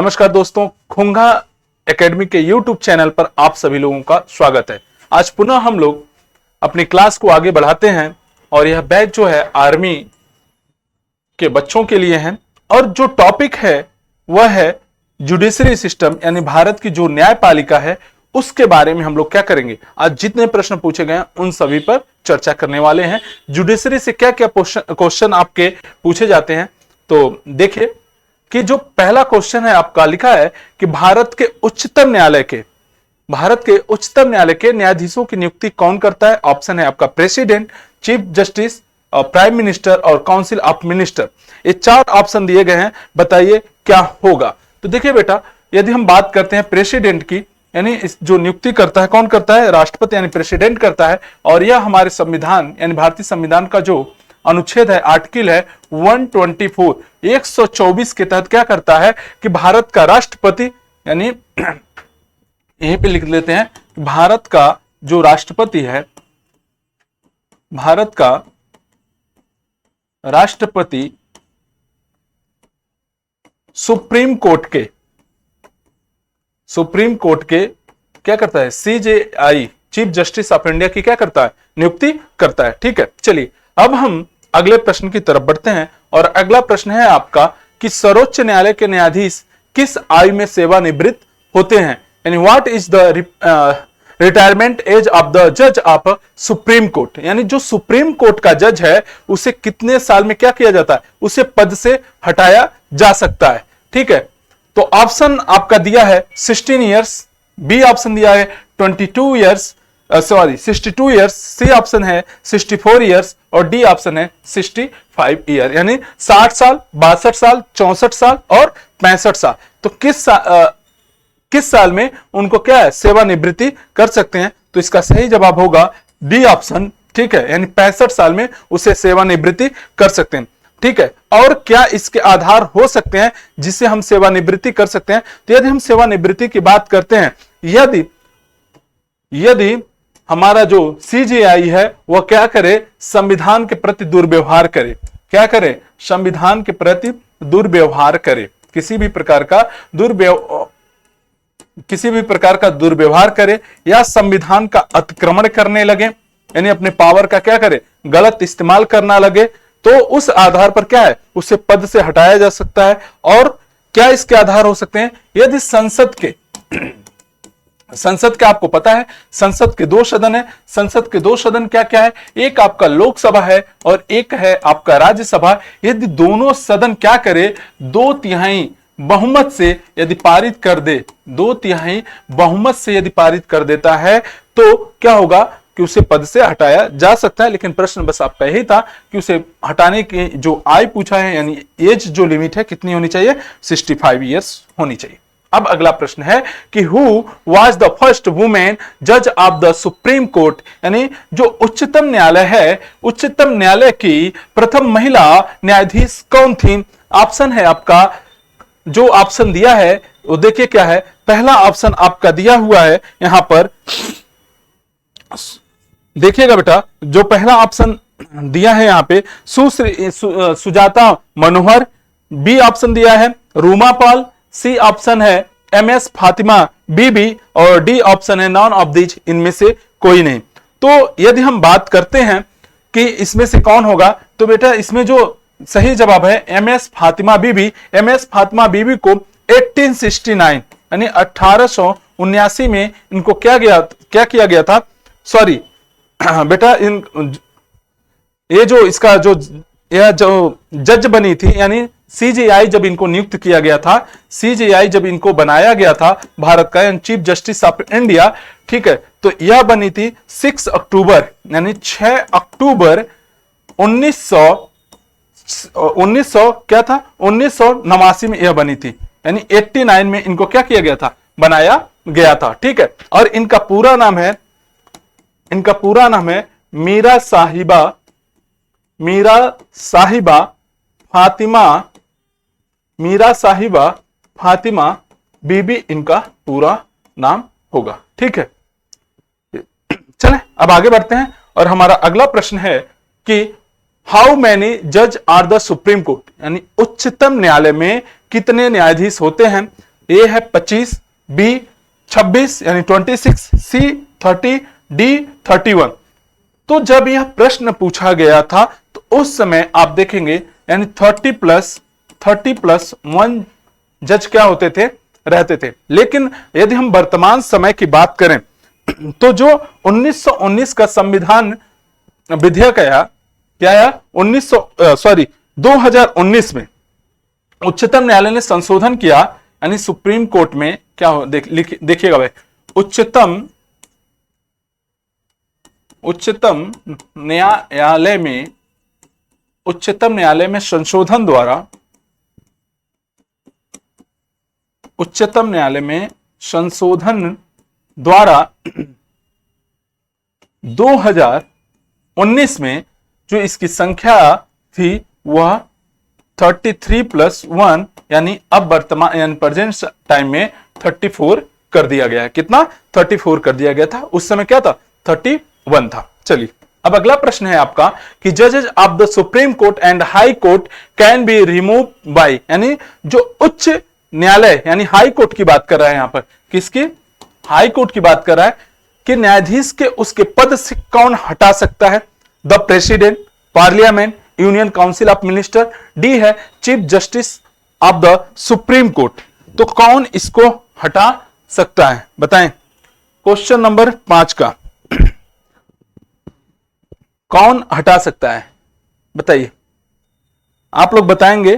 नमस्कार दोस्तों, खुंगा एकेडमी के YouTube चैनल पर आप सभी लोगों का स्वागत है। आज पुनः हम लोग अपनी क्लास को आगे बढ़ाते हैं और यह बैच जो है आर्मी के बच्चों के लिए है और जो टॉपिक है वह है जुडिशरी सिस्टम, यानी भारत की जो न्यायपालिका है उसके बारे में हम लोग क्या करेंगे। आज जितने प्रश्न पूछे गए हैं उन सभी पर चर्चा करने वाले हैं। जुडिशरी से क्या क्या क्वेश्चन आपके पूछे जाते हैं, तो देखिए कि जो पहला क्वेश्चन है आपका लिखा है कि भारत के उच्चतम न्यायालय के न्यायाधीशों की नियुक्ति कौन करता है। ऑप्शन है आपका president, chief justice, prime minister और काउंसिल ऑफ मिनिस्टर। ये चार ऑप्शन दिए गए हैं, बताइए क्या होगा। तो देखिए बेटा, यदि हम बात करते हैं प्रेसिडेंट की, यानी इस जो नियुक्ति करता है कौन करता है, राष्ट्रपति यानी प्रेसिडेंट करता है। और यह हमारे संविधान यानी भारतीय संविधान का जो अनुच्छेद है, आर्टिकल है 124 124 के तहत क्या करता है कि भारत का राष्ट्रपति, यानी यहीं पे लिख लेते हैं, भारत का जो राष्ट्रपति है, भारत का राष्ट्रपति सुप्रीम कोर्ट के क्या करता है, CJI chief justice of India की क्या करता है, नियुक्ति करता है। ठीक है, चलिए अब हम अगले प्रश्न की तरफ बढ़ते हैं और अगला प्रश्न है आपका कि सर्वोच्च न्यायालय के न्यायाधीश किस आयु में सेवानिवृत्त होते हैं, यानी what is the retirement age of the जज ऑफ सुप्रीम कोर्ट, यानी जो सुप्रीम कोर्ट का जज है उसे कितने साल में क्या किया जाता है, उसे पद से हटाया जा सकता है। ठीक है, तो ऑप्शन आपका दिया है 16 ईयर्स, बी ऑप्शन दिया है 22 ईयर्स, 62 ईयर्स, सी ऑप्शन है 64 ईयर्स और डी ऑप्शन है 65 ईयर, यानी 60 साल, 62 साल, 64 साल और 65 साल। तो किस साल में उनको क्या है, सेवानिवृत्ति कर सकते हैं। तो इसका सही जवाब होगा डी ऑप्शन। ठीक है, यानी 65 साल में उसे सेवानिवृत्ति कर सकते हैं। ठीक है, और क्या इसके आधार हो सकते हैं जिससे हम सेवानिवृत्ति कर सकते हैं। तो यदि हम सेवानिवृत्ति की बात करते हैं, यदि हमारा जो CJI है वह क्या करे, संविधान के प्रति दुर्व्यवहार करे, क्या करे, संविधान के प्रति दुर्व्यवहार करे, किसी भी प्रकार का दुर्व्यवहार करे या संविधान का अतिक्रमण करने लगे, यानी अपने पावर का क्या करे, गलत इस्तेमाल करना लगे, तो उस आधार पर क्या है, उसे पद से हटाया जा सकता है। और क्या इसके आधार हो सकते हैं, यदि संसद के आपको पता है संसद के दो सदन है। संसद के दो सदन क्या क्या है, एक आपका लोकसभा है और एक है आपका राज्यसभा। यदि दोनों सदन क्या करे, 2/3 बहुमत से यदि पारित कर दे, 2/3 बहुमत से यदि पारित कर देता है तो क्या होगा कि उसे पद से हटाया जा सकता है। लेकिन प्रश्न बस आपका यही था कि उसे हटाने की जो आयु पूछा है, यानी एज जो लिमिट है कितनी होनी चाहिए, 65 ईयर्स होनी चाहिए। अब अगला प्रश्न है कि who was the first women जज ऑफ द सुप्रीम कोर्ट, यानी जो उच्चतम न्यायालय है, उच्चतम न्यायालय की प्रथम महिला न्यायाधीश कौन थी। ऑप्शन है आपका, जो ऑप्शन दिया है वो देखिए क्या है। पहला ऑप्शन आपका दिया हुआ है यहां पर, देखिएगा बेटा, जो पहला ऑप्शन दिया है यहां पे सुजाता मनोहर, बी ऑप्शन दिया है रूमा पाल, सी ऑप्शन है MS फातिमा बीबी और डी ऑप्शन है नॉन ऑफ दीज, इनमें से कोई नहीं। तो यदि हम बात करते हैं कि इसमें से कौन होगा, तो बेटा इसमें जो सही जवाब है MS फातिमा बीबी। MS फातिमा बीबी को 1869 यानी 1879 में इनको क्या किया गया था, सॉरी बेटा, ये जो इसका यह जो जज बनी थी, यानी CJI जब इनको नियुक्त किया गया था, CJI जब इनको बनाया गया था भारत का, यानी चीफ जस्टिस ऑफ इंडिया, ठीक है, तो यह बनी थी 6 अक्टूबर, यानी 6 अक्टूबर 1900 क्या था, 1989 में यह बनी थी, यानी 89 में इनको क्या किया गया था, बनाया गया था। ठीक है, और इनका पूरा नाम है मीरा साहिबा फातिमा बीबी, इनका पूरा नाम होगा। ठीक है, चलें अब आगे बढ़ते हैं और हमारा अगला प्रश्न है कि हाउ मैनी जज आर द सुप्रीम कोर्ट, यानी उच्चतम न्यायालय में कितने न्यायाधीश होते हैं। ए है 25, बी 26 यानी 26, सी 30, डी 31। तो जब यह प्रश्न पूछा गया था तो उस समय आप देखेंगे यानी 30+1 जज क्या होते थे, रहते थे। लेकिन यदि हम वर्तमान समय की बात करें तो जो 1919 का संविधान विधेयक आया, क्या आया 2019 में उच्चतम न्यायालय ने संशोधन किया, यानी सुप्रीम कोर्ट में क्या हो देखिएगा भाई, उच्चतम न्यायालय में संशोधन द्वारा, उच्चतम न्यायालय में संशोधन द्वारा 2019 में जो इसकी संख्या थी वह 33+1 यानी अब वर्तमान यानी प्रेजेंट टाइम में 34 कर दिया गया है। कितना 34 कर दिया गया था, उस समय क्या था 31 था। चलिए अब अगला प्रश्न है आपका कि जजेस of the supreme court and high court can be remove by, यानी जो उच्च न्यायालय यानी हाई कोर्ट की बात कर रहा है यहां पर, किसकी हाई कोर्ट की बात कर रहा है कि न्यायाधीश के उसके पद से कौन हटा सकता है, the president, parliament, union council of minister, डी है chief justice of the supreme court. तो कौन इसको हटा सकता है बताएं, क्वेश्चन नंबर 5 का कौन हटा सकता है बताइए। आप लोग बताएंगे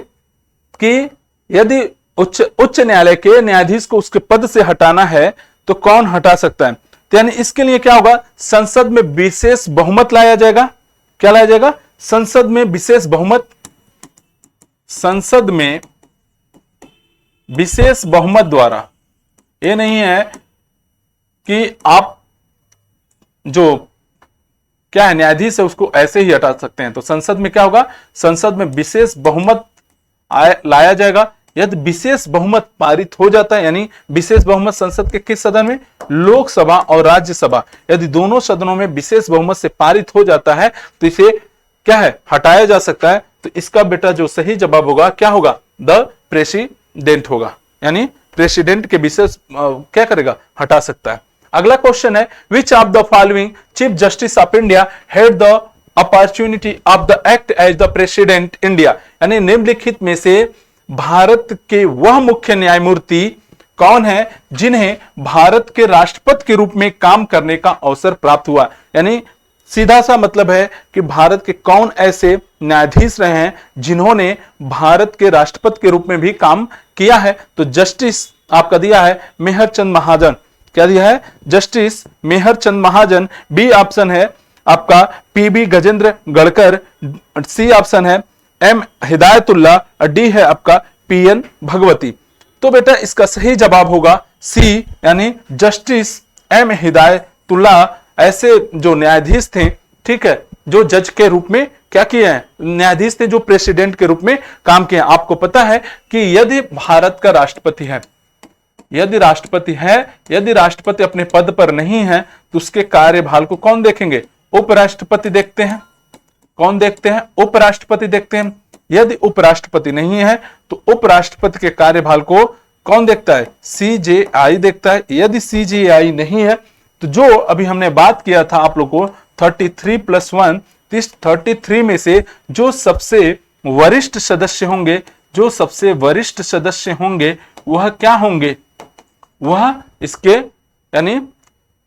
कि यदि उच्च न्यायालय के न्यायाधीश को उसके पद से हटाना है तो कौन हटा सकता है, तो यानी इसके लिए क्या होगा, संसद में विशेष बहुमत लाया जाएगा। क्या लाया जाएगा, संसद में विशेष बहुमत, संसद में विशेष बहुमत द्वारा। ये नहीं है कि आप जो क्या है न्यायाधीश है उसको ऐसे ही हटा सकते हैं। तो संसद में क्या होगा, संसद में विशेष बहुमत लाया जाएगा। यदि विशेष बहुमत पारित हो जाता है, यानी विशेष बहुमत संसद के किस सदन में, लोकसभा और राज्यसभा, यदि दोनों सदनों में विशेष बहुमत से पारित हो जाता है तो इसे क्या है हटाया जा सकता है। तो इसका बेटा जो सही जवाब होगा क्या होगा, द प्रेसिडेंट होगा, यानी प्रेसिडेंट के विशेष क्या करेगा, हटा सकता है। अगला क्वेश्चन है which of the following chief justice of India had the opportunity of the act as the president India, यानी निम्नलिखित में से भारत के वह मुख्य न्यायमूर्ति कौन है जिन्हें भारत के राष्ट्रपति के रूप में काम करने का अवसर प्राप्त हुआ। यानी सीधा सा मतलब है कि भारत के कौन ऐसे न्यायाधीश रहे हैं जिन्होंने भारत के राष्ट्रपति के रूप में भी काम किया है। तो जस्टिस आपका दिया है मेहरचंद महाजन। क्या दिया है, जस्टिस मेहरचंद महाजन। बी ऑप्शन है आपका पीबी गजेंद्र गढ़कर, सी ऑप्शन है एम हिदायतुल्लाह, डी है आपका पीएन भगवती। तो बेटा इसका सही जवाब होगा सी, यानी जस्टिस एम हिदायतुल्लाह। ऐसे जो न्यायाधीश थे, ठीक है, जो जज के रूप में क्या किए हैं, न्यायाधीश थे जो प्रेसिडेंट के रूप में काम किए। आपको पता है कि यदि भारत का राष्ट्रपति है, यदि राष्ट्रपति अपने पद पर नहीं है तो उसके कार्यभार को कौन देखेंगे, उपराष्ट्रपति देखते हैं। कौन देखते हैं, उपराष्ट्रपति देखते हैं। यदि उपराष्ट्रपति नहीं है तो उपराष्ट्रपति के कार्यभार को कौन देखता है, सीजेआई देखता है। यदि सीजेआई नहीं है तो जो अभी हमने बात किया था आप लोग को 33+1, इस 33 में से जो सबसे वरिष्ठ सदस्य होंगे, वह क्या होंगे, वह इसके यानी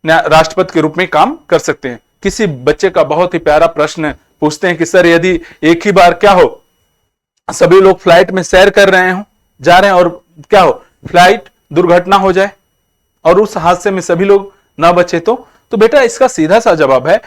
राष्ट्रपति के रूप में काम कर सकते हैं। किसी बच्चे का बहुत ही प्यारा प्रश्न पूछते हैं कि सर यदि एक ही बार क्या हो, सभी लोग फ्लाइट में सैर कर रहे हो, जा रहे हैं और क्या हो, फ्लाइट दुर्घटना हो जाए और उस हादसे में सभी लोग ना बचे तो बेटा इसका सीधा सा जवाब है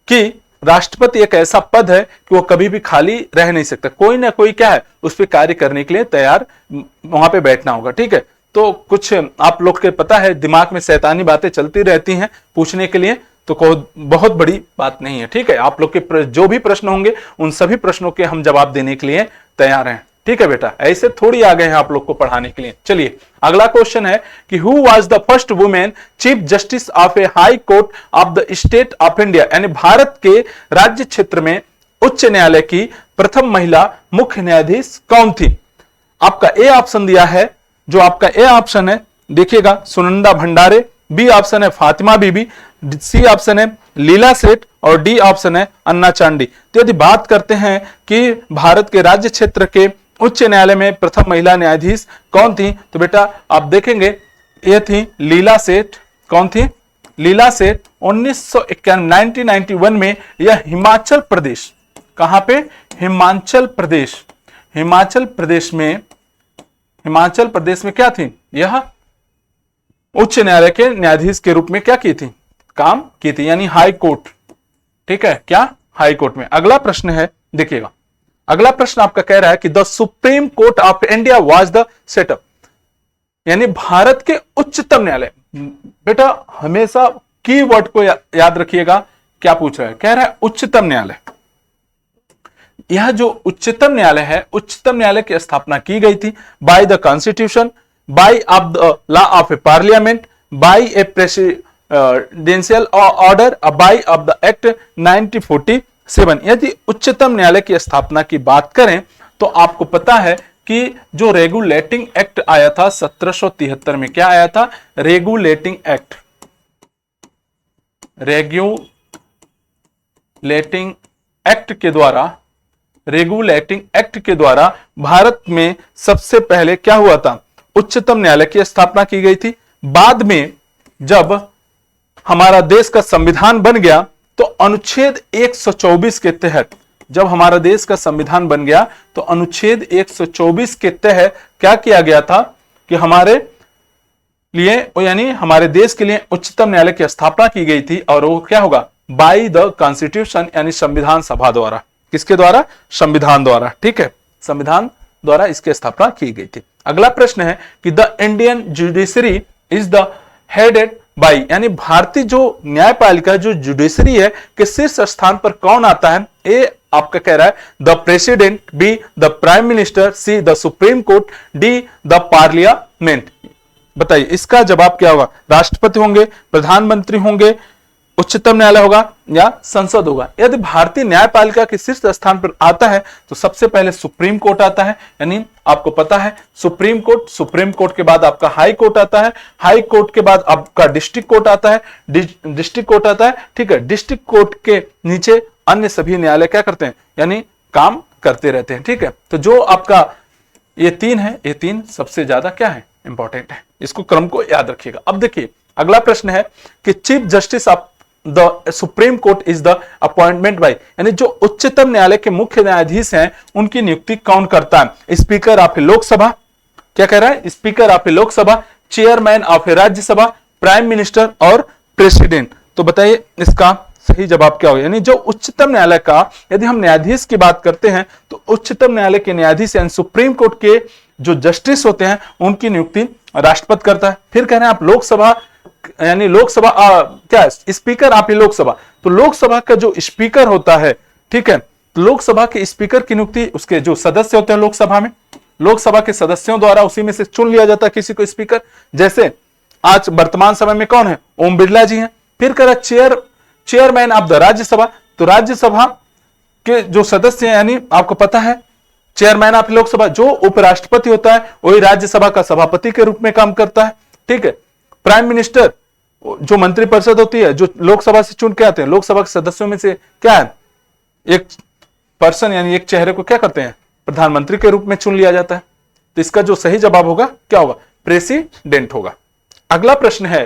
कि राष्ट्रपति एक ऐसा पद है कि वो कभी भी खाली रह नहीं सकता। कोई ना कोई क्या है उस पर कार्य करने के लिए तैयार वहां पे बैठना होगा। ठीक है, तो कुछ आप लोग के पता है दिमाग में शैतानी बातें चलती रहती हैं पूछने के लिए, तो बहुत बड़ी बात नहीं है। ठीक है, आप लोग के जो भी प्रश्न होंगे उन सभी प्रश्नों के हम जवाब देने के लिए तैयार हैं। ठीक है बेटा, ऐसे थोड़ी आ गए हैं आप लोग को पढ़ाने के लिए। चलिए अगला क्वेश्चन है कि who was the first women chief justice of A high court of the state of India, यानी भारत के राज्य क्षेत्र में उच्च न्यायालय की प्रथम महिला मुख्य न्यायाधीश कौन थी। आपका ए ऑप्शन दिया है जो आपका ए ऑप्शन है देखिएगा सुनंदा भंडारे, बी ऑप्शन है फातिमा बीबी, सी ऑप्शन है लीला सेठ और डी ऑप्शन है अन्ना चांडी। तो यदि बात करते हैं कि भारत के राज्य क्षेत्र के उच्च न्यायालय में प्रथम महिला न्यायाधीश कौन थी, तो बेटा आप देखेंगे ये थी लीला सेठ। कौन थी? लीला सेठ। 1991 में यह हिमाचल प्रदेश, कहां पे? हिमाचल प्रदेश। हिमाचल प्रदेश में क्या थी? यह उच्च न्यायालय के न्यायाधीश के रूप में क्या की थी? काम की थी, यानी हाई कोर्ट। ठीक है, क्या? हाई कोर्ट में। अगला प्रश्न है, देखिएगा अगला प्रश्न आपका कह रहा है कि the supreme court of India was the setup, यानी भारत के उच्चतम न्यायालय। बेटा हमेशा कीवर्ड को याद रखिएगा, क्या पूछ रहा है? कह रहा है उच्चतम न्यायालय। यह जो उच्चतम न्यायालय है, उच्चतम न्यायालय की स्थापना की गई थी by the constitution, by of the law of a parliament, by a presidential order, by of the act 1947। यदि उच्चतम न्यायालय की स्थापना की बात करें तो आपको पता है कि जो रेगुलेटिंग एक्ट आया था 1773 में, क्या आया था? Regulating act. रेगुलेटिंग एक्ट के द्वारा भारत में सबसे पहले क्या हुआ था? उच्चतम न्यायालय की स्थापना की गई थी। बाद में जब हमारा देश का संविधान बन गया तो अनुच्छेद 124 के तहत, जब हमारा देश का संविधान बन गया तो अनुच्छेद 124 के तहत क्या किया गया था कि हमारे लिए, यानी हमारे देश के लिए उच्चतम न्यायालय की स्थापना की गई थी। और वो क्या होगा? बाय द कॉन्स्टिट्यूशन, यानी संविधान सभा द्वारा। किसके द्वारा? संविधान द्वारा। ठीक है, संविधान द्वारा इसकी स्थापना की गई थी। अगला प्रश्न है कि the Indian judiciary is the headed by, यानी भारतीय जो न्यायपालिका, जो जुडिशरी है, के शीर्ष स्थान पर कौन आता है? ए आपका कह रहा है the president, be the prime minister, see the supreme court, D the parliament. बताइए इसका जवाब क्या होगा? राष्ट्रपति होंगे, प्रधानमंत्री होंगे, उच्चतम न्यायालय होगा या संसद होगा? यदि भारतीय न्यायपालिका के शीर्ष स्थान पर आता है तो सबसे पहले सुप्रीम कोर्ट आता है, यानी आपको पता है सुप्रीम कोर्ट के बाद आपका हाई कोर्ट आता है, हाई कोर्ट के बाद आपका डिस्ट्रिक्ट कोर्ट आता है, डिस्ट्रिक्ट कोर्ट आता है। ठीक है, डिस्ट्रिक्ट कोर्ट के नीचे अन्य सभी न्यायालय क्या करते हैं? यानी काम करते रहते हैं। ठीक है, तो जो आपका ये तीन है, ये तीन सबसे ज्यादा क्या है? इंपॉर्टेंट है। इसको क्रम को याद रखिएगा। अब देखिए अगला प्रश्न है कि chief justice of the supreme court is the appointment bye, यानी जो उच्चतम न्यायालय के मुख्य न्यायाधीश हैं उनकी नियुक्ति कौन करता है? स्पीकर ऑफ लोकसभा, क्या कह रहा है? Speaker of Lok Sabha, chairman of Rajya Sabha, prime minister और प्रेसिडेंट। तो बताइए इसका सही जवाब क्या होगा? यानी जो उच्चतम न्यायालय का, यदि हम न्यायाधीश की बात करते हैं तो उच्चतम न्यायालय के न्यायाधीश यानी सुप्रीम कोर्ट के जो जस्टिस होते हैं उनकी नियुक्ति राष्ट्रपति करता है। फिर कह रहे हैं आप लोकसभा, यानी लोकसभा क्या है? Speaker of Lok Sabha. तो लोकसभा का जो स्पीकर होता है, ठीक है, तो लोकसभा के स्पीकर की नियुक्ति उसके जो सदस्य होते हैं लोकसभा में, लोकसभा के सदस्यों द्वारा उसी में से चुन लिया जाता है किसी को स्पीकर। जैसे आज वर्तमान समय में कौन है? ओम बिरला जी हैं। फिर कह रहा चेयरमैन ऑफ द राज्यसभा, तो राज्यसभा के जो सदस्य हैं, यानी आपको पता है चेयरमैन ऑफ लोकसभा जो उपराष्ट्रपति होता है वही राज्यसभा का सभापति के रूप में काम करता है। ठीक है, प्राइम मिनिस्टर जो मंत्रिपरिषद होती है, जो लोकसभा से चुन के आते हैं, लोकसभा के सदस्यों में से क्या है? एक पर्सन, यानी एक चेहरे को क्या करते हैं? प्रधानमंत्री के रूप में चुन लिया जाता है। तो इसका जो सही जवाब होगा क्या होगा? प्रेसिडेंट होगा। अगला प्रश्न है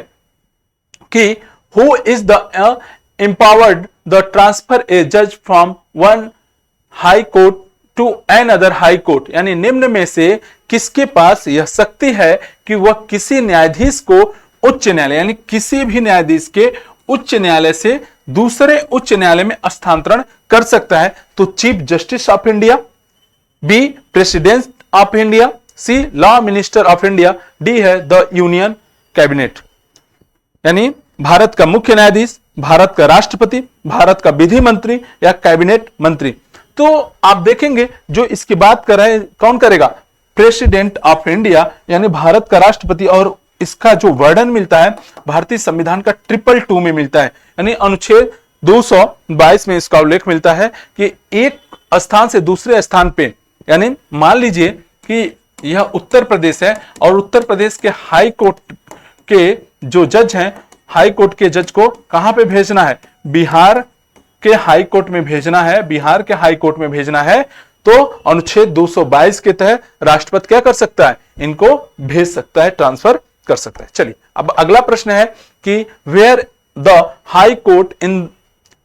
कि who is the empowered the transfer a judge from one high court to another high court, यानी निम्न में से किसके पास यह शक्ति है कि वह किसी न्यायाधीश को उच्च न्यायालय, यानी किसी भी न्यायाधीश के उच्च न्यायालय से दूसरे उच्च न्यायालय में स्थानांतरण कर सकता है? तो chief justice of India, B president of India, C law minister of India, D है द यूनियन कैबिनेट। यानी भारत का मुख्य न्यायाधीश, भारत का राष्ट्रपति, भारत का विधि मंत्री या कैबिनेट मंत्री। तो आप देखेंगे जो इसकी बात कर रहे हैं कौन करेगा? प्रेसिडेंट ऑफ इंडिया, यानी भारत का राष्ट्रपति। और इसका जो वर्णन मिलता है भारतीय संविधान का 222 में मिलता है, यानी अनुच्छेद 222 में इसका उल्लेख मिलता है कि एक स्थान से दूसरे स्थान पे, यानी मान लीजिए कि यह उत्तर प्रदेश है और उत्तर प्रदेश के हाई कोर्ट के जो जज हैं, हाई कोर्ट के जज को कहां पे भेजना है? बिहार के हाई कोर्ट में भेजना है। बिहार के हाई कोर्ट में भेजना है तो अनुच्छेद 222 के तहत राष्ट्रपति क्या कर सकता है? इनको भेज सकता है, ट्रांसफर कर सकता है। चलिए अब अगला प्रश्न है कि where the high court in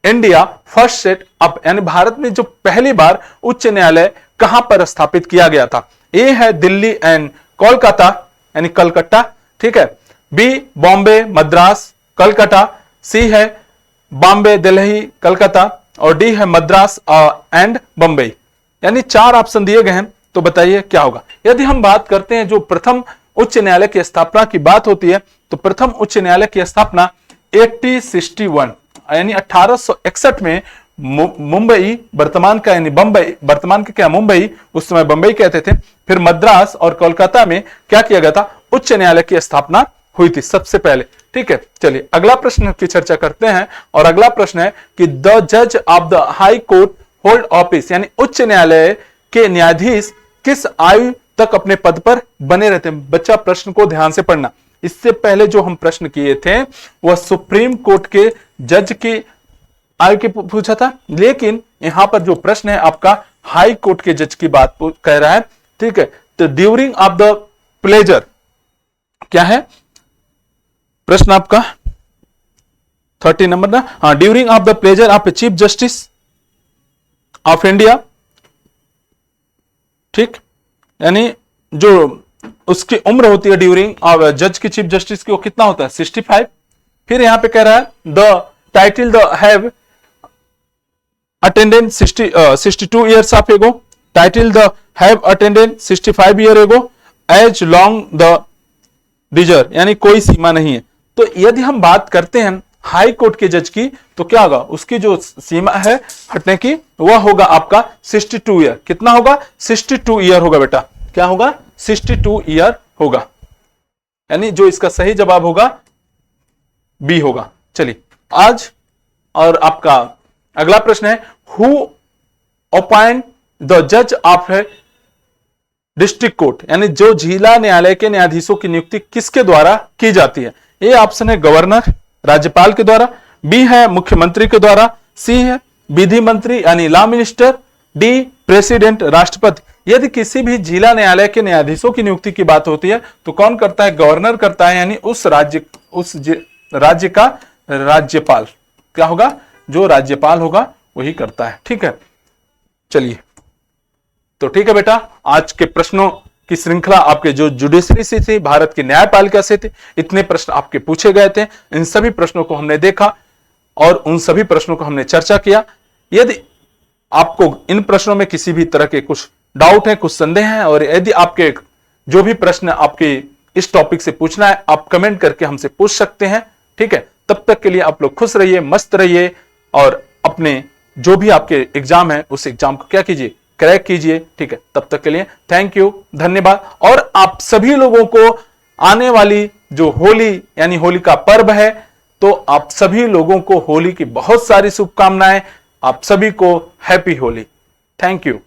India first set up, यानी भारत में जो पहली बार उच्च न्यायालय कहां पर स्थापित किया गया था? ए है दिल्ली एंड कोलकाता यानी कलकत्ता, ठीक है। बी बॉम्बे मद्रास कलकत्ता, सी है बॉम्बे दिल्ली कलकत्ता और डी है मद्रास एंड बंबई। यानी 4 ऑप्शन दिए गए हैं, तो बताइए क्या होगा। यदि हम बात करते हैं जो प्रथम उच्च न्यायालय की स्थापना की बात होती है, तो प्रथम उच्च न्यायालय की स्थापना 1861 यानी 1861 में मुंबई वर्तमान का यानी बंबई, वर्तमान का क्या मुंबई, उस समय बंबई कहते थे, फिर मद्रास और कोलकाता में क्या किया गया था? उच्च न्यायालय की स्थापना हुई थी सबसे पहले, ठीक है। चलिए अगला प्रश्न की चर्चा करते हैं और अगला प्रश्न है कि द जज of the high court hold office, यानी उच्च न्यायालय के न्यायाधीश किस आयु तक अपने पद पर बने रहते हैं? बच्चा प्रश्न को ध्यान से पढ़ना। इससे पहले जो हम प्रश्न किए थे वह सुप्रीम कोर्ट के जज की आयु के पूछा था, लेकिन यहां पर जो प्रश्न है आपका हाई कोर्ट के जज की बात कह रहा है, ठीक है। तो ड्यूरिंग ऑफ द प्लेजर क्या है प्रश्न आपका 30 नंबर ना, हाँ, during of the pleasure of chief justice of India, ठीक, यानी जो उसकी उम्र होती है ड्यूरिंग जज की चीफ जस्टिस की, वो कितना होता है? 65। फिर यहां पे कह रहा है the title the have attended 62 years of ago, title the have attended 65 year ago as long the deserve, यानी कोई सीमा नहीं है। तो यदि हम बात करते हैं हाई कोर्ट के जज की, तो क्या होगा? उसकी जो सीमा है हटने की वह होगा आपका 62 ईयर। कितना होगा? 62 ईयर होगा बेटा। क्या होगा? 62 ईयर होगा, यानी जो इसका सही जवाब होगा बी होगा। चलिए आज और आपका अगला प्रश्न है हु अपॉइंट द जज ऑफ डिस्ट्रिक्ट कोर्ट, यानी जो जिला न्यायालय के न्यायाधीशों की नियुक्ति किसके द्वारा की जाती है? ए ऑप्शन है गवर्नर राज्यपाल के द्वारा, बी है मुख्यमंत्री के द्वारा, सी है विधि मंत्री यानी लॉ मिनिस्टर, डी प्रेसिडेंट राष्ट्रपति। यदि किसी भी जिला न्यायालय के न्यायाधीशों की नियुक्ति की बात होती है तो कौन करता है? गवर्नर करता है, यानी उस राज्य का राज्यपाल। क्या होगा? जो राज्यपाल होगा वही करता है, ठीक है। चलिए तो ठीक है बेटा, आज के प्रश्नों की श्रृंखला आपके जो जुडिशरी से थी, भारत की न्यायपालिका से थे, इतने प्रश्न आपके पूछे गए थे। इन सभी प्रश्नों को हमने देखा और उन सभी प्रश्नों को हमने चर्चा किया। यदि आपको इन प्रश्नों में किसी भी तरह के कुछ डाउट है, कुछ संदेह है, और यदि आपके जो भी प्रश्न आपके इस टॉपिक से पूछना है, आप कमेंट करके हमसे पूछ सकते हैं, ठीक है। तब तक के लिए आप लोग खुश रहिए, मस्त रहिए और अपने जो भी आपके एग्जाम है उस एग्जाम को क्या कीजिए? क्रैक कीजिए, ठीक है। तब तक के लिए थैंक यू, धन्यवाद। और आप सभी लोगों को आने वाली जो होली यानी होली का पर्व है, तो आप सभी लोगों को होली की बहुत सारी शुभकामनाएं। आप सभी को हैप्पी होली। Thank you.